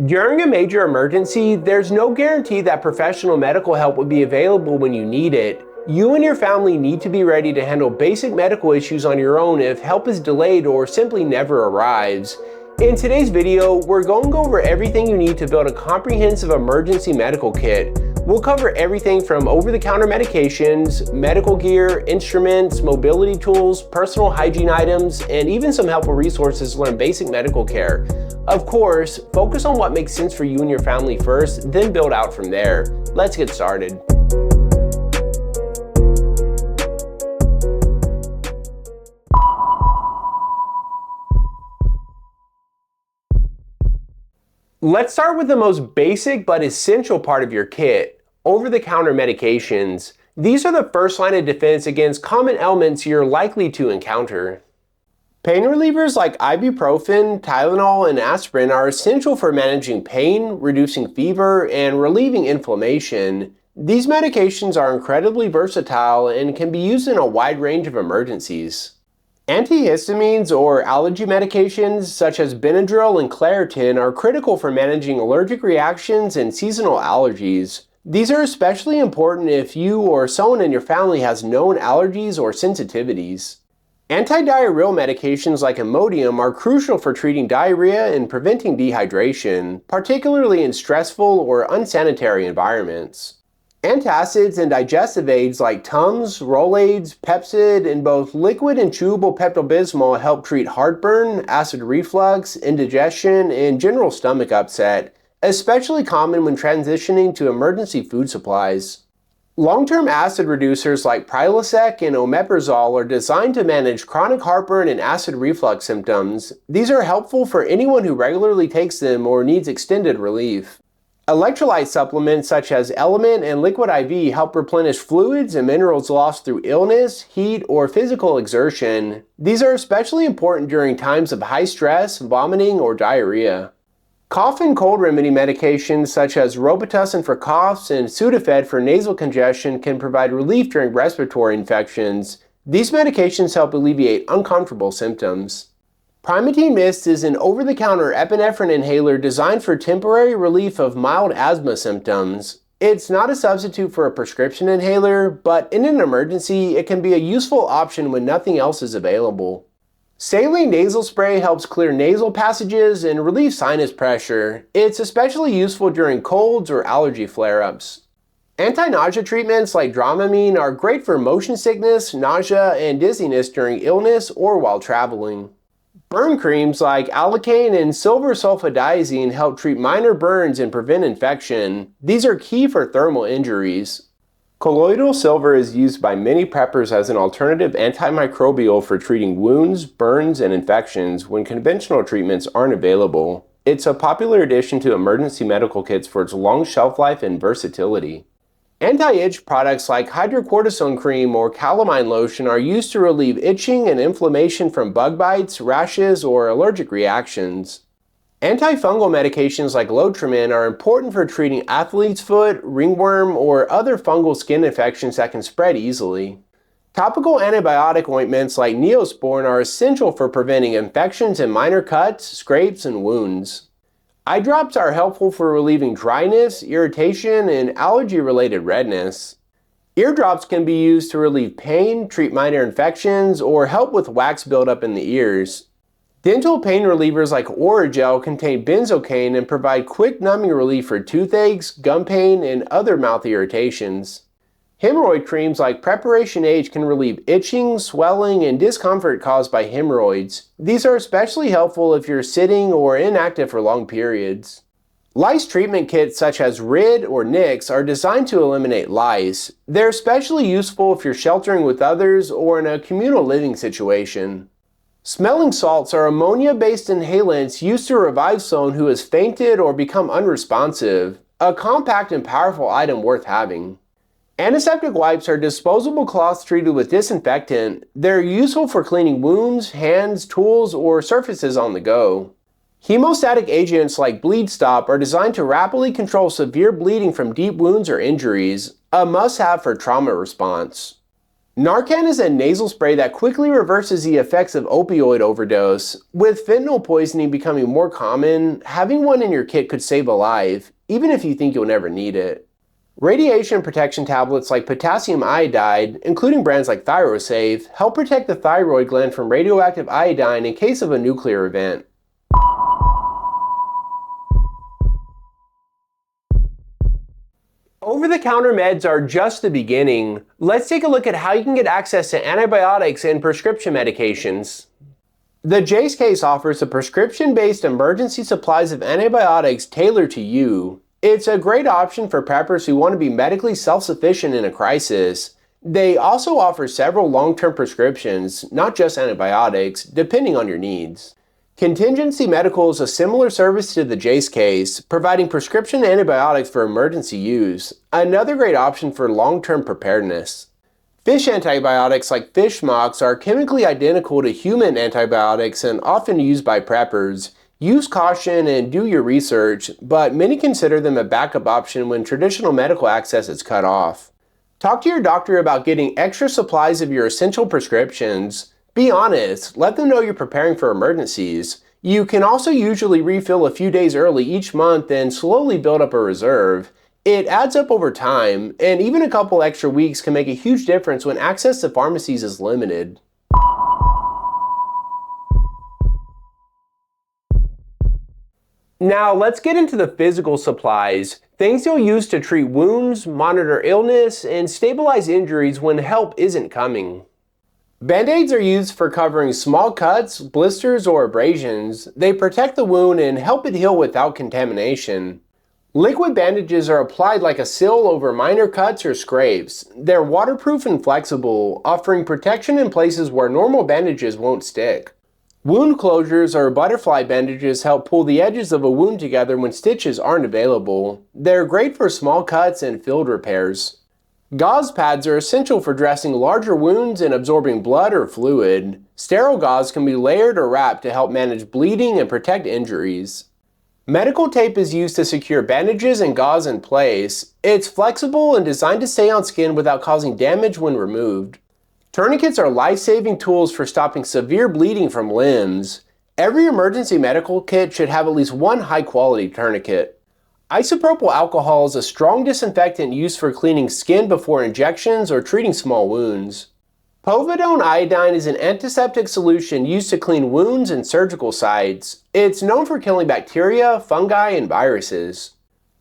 During a major emergency, there's no guarantee that professional medical help will be available when you need it. You and your family need to be ready to handle basic medical issues on your own if help is delayed or simply never arrives. In today's video, we're going to go over everything you need to build a comprehensive emergency medical kit. We'll cover everything from over-the-counter medications, medical gear, instruments, mobility tools, personal hygiene items, and even some helpful resources to learn basic medical care. Of course, focus on what makes sense for you and your family first, then build out from there. Let's get started. Let's start with the most basic but essential part of your kit, over-the-counter medications. These are the first line of defense against common ailments you're likely to encounter. Pain relievers like ibuprofen, Tylenol, and aspirin are essential for managing pain, reducing fever, and relieving inflammation. These medications are incredibly versatile and can be used in a wide range of emergencies. Antihistamines or allergy medications such as Benadryl and Claritin are critical for managing allergic reactions and seasonal allergies. These are especially important if you or someone in your family has known allergies or sensitivities. Antidiarrheal medications like Imodium are crucial for treating diarrhea and preventing dehydration, particularly in stressful or unsanitary environments. Antacids and digestive aids like Tums, Rolaids, Pepcid, and both liquid and chewable Pepto-Bismol help treat heartburn, acid reflux, indigestion, and general stomach upset, especially common when transitioning to emergency food supplies. Long-term acid reducers like Prilosec and Omeprazole are designed to manage chronic heartburn and acid reflux symptoms. These are helpful for anyone who regularly takes them or needs extended relief. Electrolyte supplements such as Element and Liquid IV help replenish fluids and minerals lost through illness, heat, or physical exertion. These are especially important during times of high stress, vomiting, or diarrhea. Cough and cold remedy medications such as Robitussin for coughs and Sudafed for nasal congestion can provide relief during respiratory infections. These medications help alleviate uncomfortable symptoms. Primatene Mist is an over-the-counter epinephrine inhaler designed for temporary relief of mild asthma symptoms. It's not a substitute for a prescription inhaler, but in an emergency, it can be a useful option when nothing else is available. Saline nasal spray helps clear nasal passages and relieve sinus pressure. It's especially useful during colds or allergy flare-ups. Anti-nausea treatments like Dramamine are great for motion sickness, nausea, and dizziness during illness or while traveling. Burn creams like Allicane and silver sulfadiazine help treat minor burns and prevent infection. These are key for thermal injuries. Colloidal silver is used by many preppers as an alternative antimicrobial for treating wounds, burns, and infections when conventional treatments aren't available. It's a popular addition to emergency medical kits for its long shelf life and versatility. Anti-itch products like hydrocortisone cream or calamine lotion are used to relieve itching and inflammation from bug bites, rashes, or allergic reactions. Antifungal medications like Lotrimin are important for treating athlete's foot, ringworm, or other fungal skin infections that can spread easily. Topical antibiotic ointments like Neosporin are essential for preventing infections in minor cuts, scrapes, and wounds. Eye drops are helpful for relieving dryness, irritation, and allergy-related redness. Eardrops can be used to relieve pain, treat minor infections, or help with wax buildup in the ears. Dental pain relievers like Oragel contain benzocaine and provide quick numbing relief for toothaches, gum pain, and other mouth irritations. Hemorrhoid creams like Preparation H can relieve itching, swelling, and discomfort caused by hemorrhoids. These are especially helpful if you're sitting or inactive for long periods. Lice treatment kits such as RID or Nix are designed to eliminate lice. They're especially useful if you're sheltering with others or in a communal living situation. Smelling salts are ammonia-based inhalants used to revive someone who has fainted or become unresponsive, a compact and powerful item worth having. Antiseptic wipes are disposable cloths treated with disinfectant. They're useful for cleaning wounds, hands, tools, or surfaces on the go. Hemostatic agents like Bleed Stop are designed to rapidly control severe bleeding from deep wounds or injuries, a must-have for trauma response. Narcan is a nasal spray that quickly reverses the effects of opioid overdose. With fentanyl poisoning becoming more common, having one in your kit could save a life, even if you think you'll never need it. Radiation protection tablets like potassium iodide, including brands like ThyroSafe, help protect the thyroid gland from radioactive iodine in case of a nuclear event. Over-the-counter meds are just the beginning. Let's take a look at how you can get access to antibiotics and prescription medications. The Jase case offers a prescription-based emergency supplies of antibiotics tailored to you. It's a great option for preppers who want to be medically self-sufficient in a crisis. They also offer several long-term prescriptions, not just antibiotics, depending on your needs. Contingency Medical is a similar service to the Jase case, providing prescription antibiotics for emergency use, another great option for long-term preparedness. Fish antibiotics like fish mocks are chemically identical to human antibiotics and often used by preppers. Use caution and do your research, but many consider them a backup option when traditional medical access is cut off. Talk to your doctor about getting extra supplies of your essential prescriptions. Be honest, let them know you're preparing for emergencies. You can also usually refill a few days early each month and slowly build up a reserve. It adds up over time, and even a couple extra weeks can make a huge difference when access to pharmacies is limited. Now let's get into the physical supplies, things you'll use to treat wounds, monitor illness, and stabilize injuries when help isn't coming. Band-aids are used for covering small cuts, blisters, or abrasions. They protect the wound and help it heal without contamination. Liquid bandages are applied like a seal over minor cuts or scrapes. They're waterproof and flexible, offering protection in places where normal bandages won't stick. Wound closures or butterfly bandages help pull the edges of a wound together when stitches aren't available. They're great for small cuts and field repairs. Gauze pads are essential for dressing larger wounds and absorbing blood or fluid. Sterile gauze can be layered or wrapped to help manage bleeding and protect injuries. Medical tape is used to secure bandages and gauze in place. It's flexible and designed to stay on skin without causing damage when removed. Tourniquets are life-saving tools for stopping severe bleeding from limbs. Every emergency medical kit should have at least one high-quality tourniquet. Isopropyl alcohol is a strong disinfectant used for cleaning skin before injections or treating small wounds. Povidone iodine is an antiseptic solution used to clean wounds and surgical sites. It's known for killing bacteria, fungi, and viruses.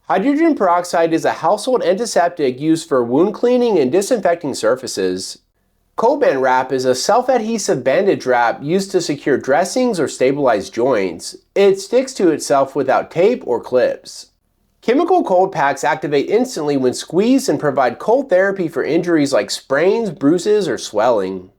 Hydrogen peroxide is a household antiseptic used for wound cleaning and disinfecting surfaces. Coban wrap is a self-adhesive bandage wrap used to secure dressings or stabilize joints. It sticks to itself without tape or clips. Chemical cold packs activate instantly when squeezed and provide cold therapy for injuries like sprains, bruises, or swelling.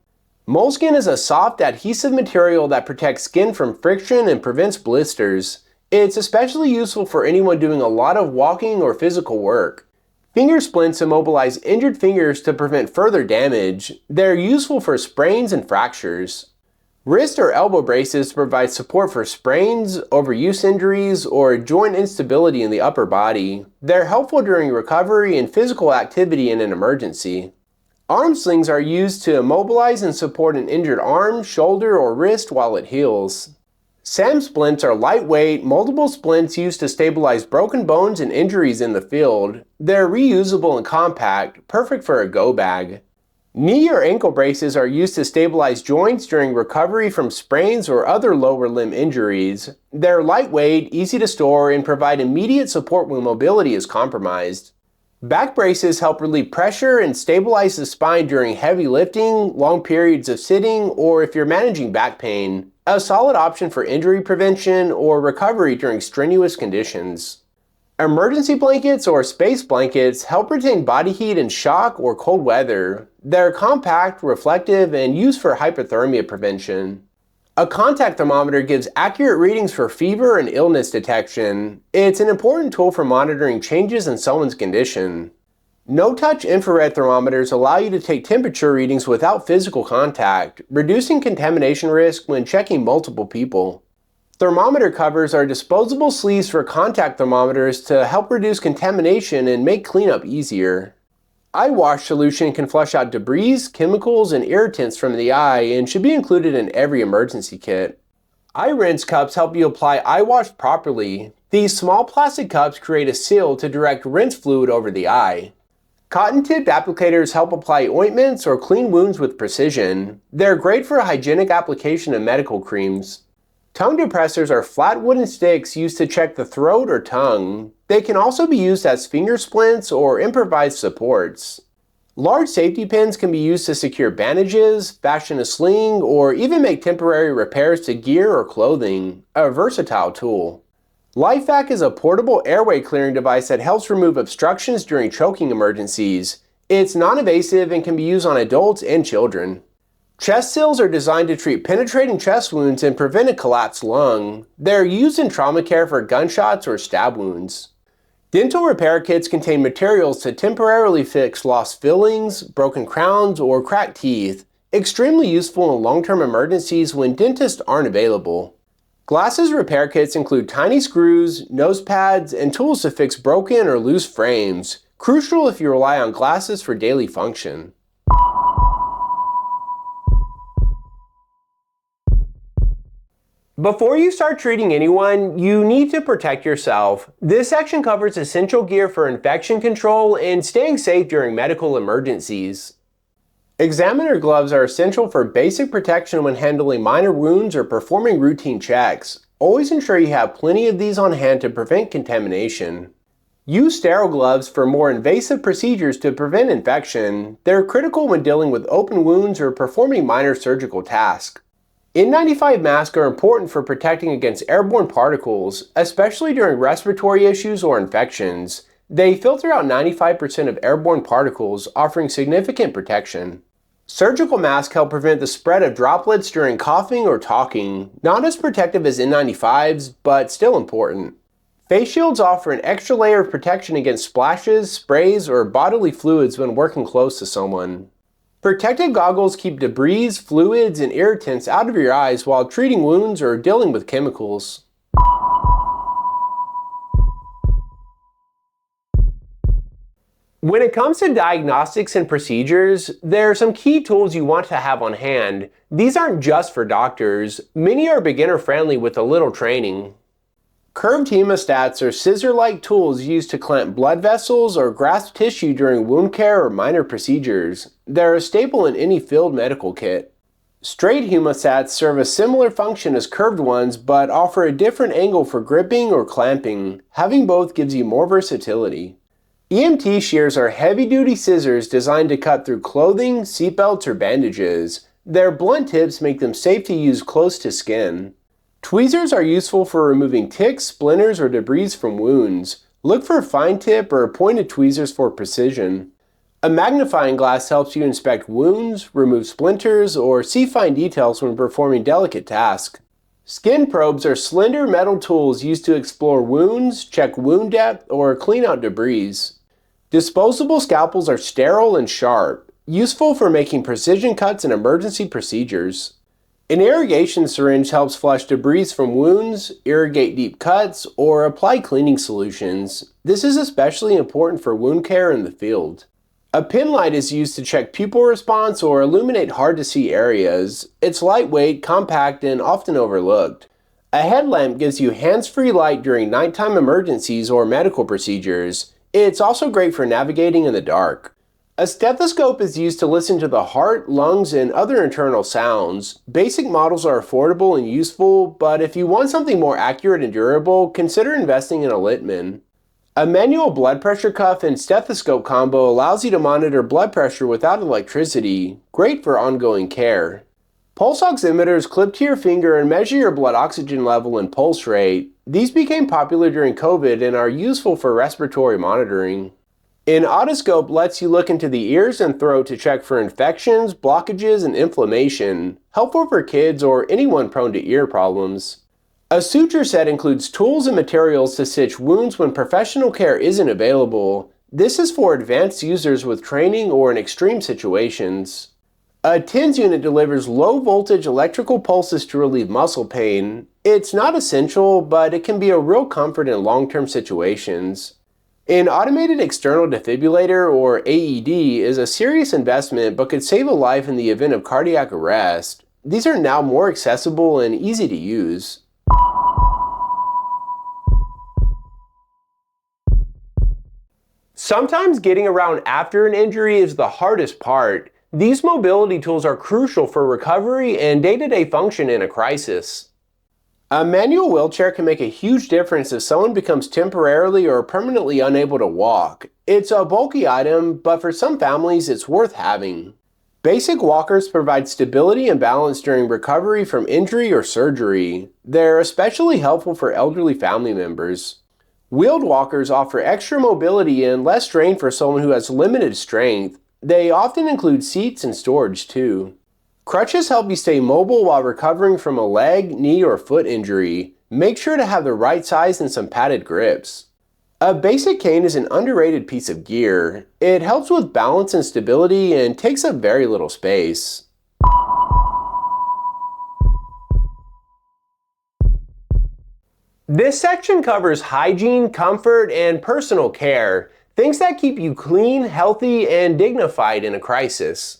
Moleskin is a soft, adhesive material that protects skin from friction and prevents blisters. It's especially useful for anyone doing a lot of walking or physical work. Finger splints immobilize injured fingers to prevent further damage. They're useful for sprains and fractures. Wrist or elbow braces provide support for sprains, overuse injuries, or joint instability in the upper body. They're helpful during recovery and physical activity in an emergency. Arm slings are used to immobilize and support an injured arm, shoulder, or wrist while it heals. SAM splints are lightweight, multiple splints used to stabilize broken bones and injuries in the field. They're reusable and compact, perfect for a go bag. Knee or ankle braces are used to stabilize joints during recovery from sprains or other lower limb injuries. They're lightweight, easy to store, and provide immediate support when mobility is compromised. Back braces help relieve pressure and stabilize the spine during heavy lifting, long periods of sitting, or if you're managing back pain. A solid option for injury prevention or recovery during strenuous conditions. Emergency blankets or space blankets help retain body heat in shock or cold weather. They're compact, reflective, and used for hypothermia prevention. A contact thermometer gives accurate readings for fever and illness detection. It's an important tool for monitoring changes in someone's condition. No-touch infrared thermometers allow you to take temperature readings without physical contact, reducing contamination risk when checking multiple people. Thermometer covers are disposable sleeves for contact thermometers to help reduce contamination and make cleanup easier. Eye wash solution can flush out debris, chemicals, and irritants from the eye and should be included in every emergency kit. Eye rinse cups help you apply eye wash properly. These small plastic cups create a seal to direct rinse fluid over the eye. Cotton-tipped applicators help apply ointments or clean wounds with precision. They're great for hygienic application of medical creams. Tongue depressors are flat wooden sticks used to check the throat or tongue. They can also be used as finger splints or improvised supports. Large safety pins can be used to secure bandages, fashion a sling, or even make temporary repairs to gear or clothing. A versatile tool. LifeVac is a portable airway clearing device that helps remove obstructions during choking emergencies. It's non-invasive and can be used on adults and children. Chest seals are designed to treat penetrating chest wounds and prevent a collapsed lung. They're used in trauma care for gunshots or stab wounds. Dental repair kits contain materials to temporarily fix lost fillings, broken crowns, or cracked teeth. Extremely useful in long-term emergencies when dentists aren't available. Glasses repair kits include tiny screws, nose pads, and tools to fix broken or loose frames. Crucial if you rely on glasses for daily function. Before you start treating anyone, you need to protect yourself. This section covers essential gear for infection control and staying safe during medical emergencies. Examiner gloves are essential for basic protection when handling minor wounds or performing routine checks. Always ensure you have plenty of these on hand to prevent contamination. Use sterile gloves for more invasive procedures to prevent infection. They're critical when dealing with open wounds or performing minor surgical tasks. N95 masks are important for protecting against airborne particles, especially during respiratory issues or infections. They filter out 95% of airborne particles, offering significant protection. Surgical masks help prevent the spread of droplets during coughing or talking. Not as protective as N95s, but still important. Face shields offer an extra layer of protection against splashes, sprays, or bodily fluids when working close to someone. Protective goggles keep debris, fluids, and irritants out of your eyes while treating wounds or dealing with chemicals. When it comes to diagnostics and procedures, there are some key tools you want to have on hand. These aren't just for doctors. Many are beginner-friendly with a little training. Curved hemostats are scissor-like tools used to clamp blood vessels or grasp tissue during wound care or minor procedures. They're a staple in any field medical kit. Straight hemostats serve a similar function as curved ones, but offer a different angle for gripping or clamping. Having both gives you more versatility. EMT shears are heavy-duty scissors designed to cut through clothing, seatbelts, or bandages. Their blunt tips make them safe to use close to skin. Tweezers are useful for removing ticks, splinters, or debris from wounds. Look for fine tip or pointed tweezers for precision. A magnifying glass helps you inspect wounds, remove splinters, or see fine details when performing delicate tasks. Skin probes are slender metal tools used to explore wounds, check wound depth, or clean out debris. Disposable scalpels are sterile and sharp, useful for making precision cuts in emergency procedures. An irrigation syringe helps flush debris from wounds, irrigate deep cuts, or apply cleaning solutions. This is especially important for wound care in the field. A pin light is used to check pupil response or illuminate hard-to-see areas. It's lightweight, compact, and often overlooked. A headlamp gives you hands-free light during nighttime emergencies or medical procedures. It's also great for navigating in the dark. A stethoscope is used to listen to the heart, lungs, and other internal sounds. Basic models are affordable and useful, but if you want something more accurate and durable, consider investing in a Littmann. A manual blood pressure cuff and stethoscope combo allows you to monitor blood pressure without electricity. Great for ongoing care. Pulse oximeters clip to your finger and measure your blood oxygen level and pulse rate. These became popular during COVID and are useful for respiratory monitoring. An otoscope lets you look into the ears and throat to check for infections, blockages, and inflammation, helpful for kids or anyone prone to ear problems. A suture set includes tools and materials to stitch wounds when professional care isn't available. This is for advanced users with training or in extreme situations. A TENS unit delivers low-voltage electrical pulses to relieve muscle pain. It's not essential, but it can be a real comfort in long-term situations. An automated external defibrillator, or AED, is a serious investment but could save a life in the event of cardiac arrest. These are now more accessible and easy to use. Sometimes getting around after an injury is the hardest part. These mobility tools are crucial for recovery and day-to-day function in a crisis. A manual wheelchair can make a huge difference if someone becomes temporarily or permanently unable to walk. It's a bulky item, but for some families it's worth having. Basic walkers provide stability and balance during recovery from injury or surgery. They're especially helpful for elderly family members. Wheeled walkers offer extra mobility and less strain for someone who has limited strength. They often include seats and storage too. Crutches help you stay mobile while recovering from a leg, knee, or foot injury. Make sure to have the right size and some padded grips. A basic cane is an underrated piece of gear. It helps with balance and stability and takes up very little space. This section covers hygiene, comfort, and personal care, things that keep you clean, healthy, and dignified in a crisis.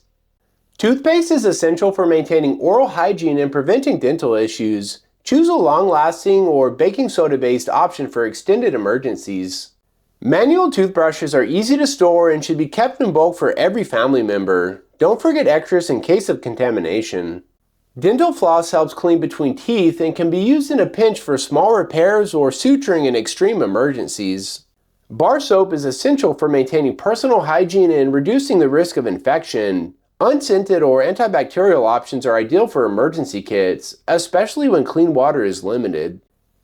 Toothpaste is essential for maintaining oral hygiene and preventing dental issues. Choose a long-lasting or baking soda-based option for extended emergencies. Manual toothbrushes are easy to store and should be kept in bulk for every family member. Don't forget extras in case of contamination. Dental floss helps clean between teeth and can be used in a pinch for small repairs or suturing in extreme emergencies. Bar soap is essential for maintaining personal hygiene and reducing the risk of infection. Unscented or antibacterial options are ideal for emergency kits, especially when clean water is limited.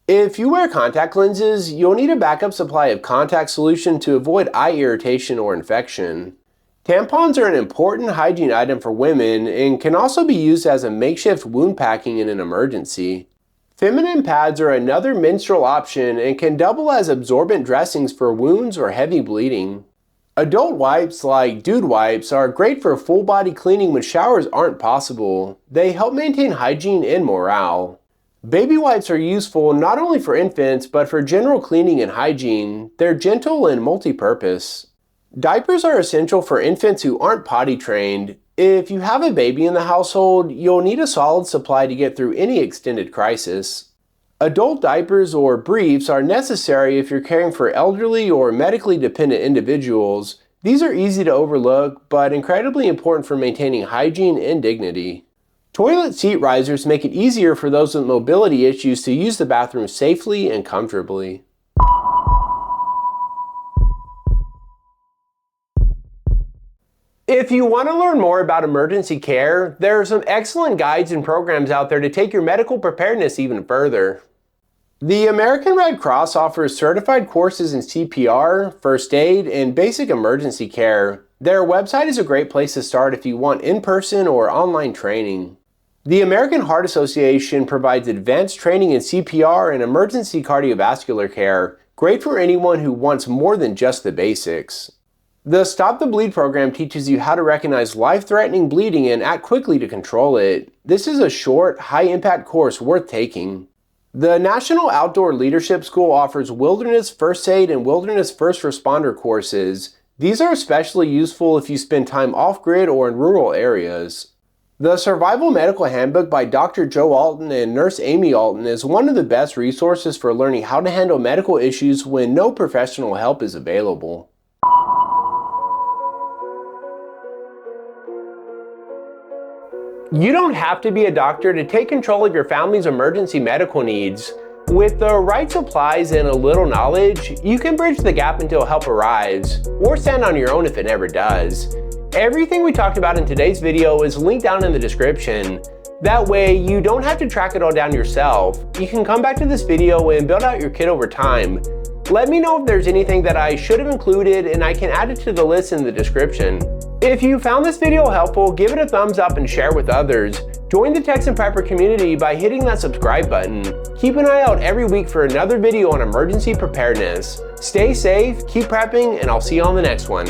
If you wear contact lenses, you'll need a backup supply of contact solution to avoid eye irritation or infection. Tampons are an important hygiene item for women and can also be used as a makeshift wound packing in an emergency. Feminine pads are another menstrual option and can double as absorbent dressings for wounds or heavy bleeding. Adult wipes like dude wipes are great for full body cleaning when showers aren't possible. They help maintain hygiene and morale. Baby wipes are useful not only for infants but for general cleaning and hygiene. They're gentle and multi-purpose. Diapers are essential for infants who aren't potty trained. If you have a baby in the household, you'll need a solid supply to get through any extended crisis. Adult diapers or briefs are necessary if you're caring for elderly or medically dependent individuals. These are easy to overlook, but incredibly important for maintaining hygiene and dignity. Toilet seat risers make it easier for those with mobility issues to use the bathroom safely and comfortably. If you want to learn more about emergency care, there are some excellent guides and programs out there to take your medical preparedness even further. The American Red Cross offers certified courses in CPR, first aid, and basic emergency care. Their website is a great place to start if you want in-person or online training. The American Heart Association provides advanced training in CPR and emergency cardiovascular care, great for anyone who wants more than just the basics. The Stop the Bleed program teaches you how to recognize life-threatening bleeding and act quickly to control it. This is a short, high-impact course worth taking. The National Outdoor Leadership School offers Wilderness First Aid and Wilderness First Responder courses. These are especially useful if you spend time off-grid or in rural areas. The Survival Medical Handbook by Dr. Joe Alton and Nurse Amy Alton is one of the best resources for learning how to handle medical issues when no professional help is available. You don't have to be a doctor to take control of your family's emergency medical needs. With the right supplies and a little knowledge, you can bridge the gap until help arrives, or stand on your own if it never does. Everything we talked about in today's video is linked down in the description. That way, you don't have to track it all down yourself. You can come back to this video and build out your kit over time. Let me know if there's anything that I should have included and I can add it to the list in the description. If you found this video helpful, give it a thumbs up and share with others. Join the Texan Prepper community by hitting that subscribe button. Keep an eye out every week for another video on emergency preparedness. Stay safe, keep prepping, and I'll see you on the next one.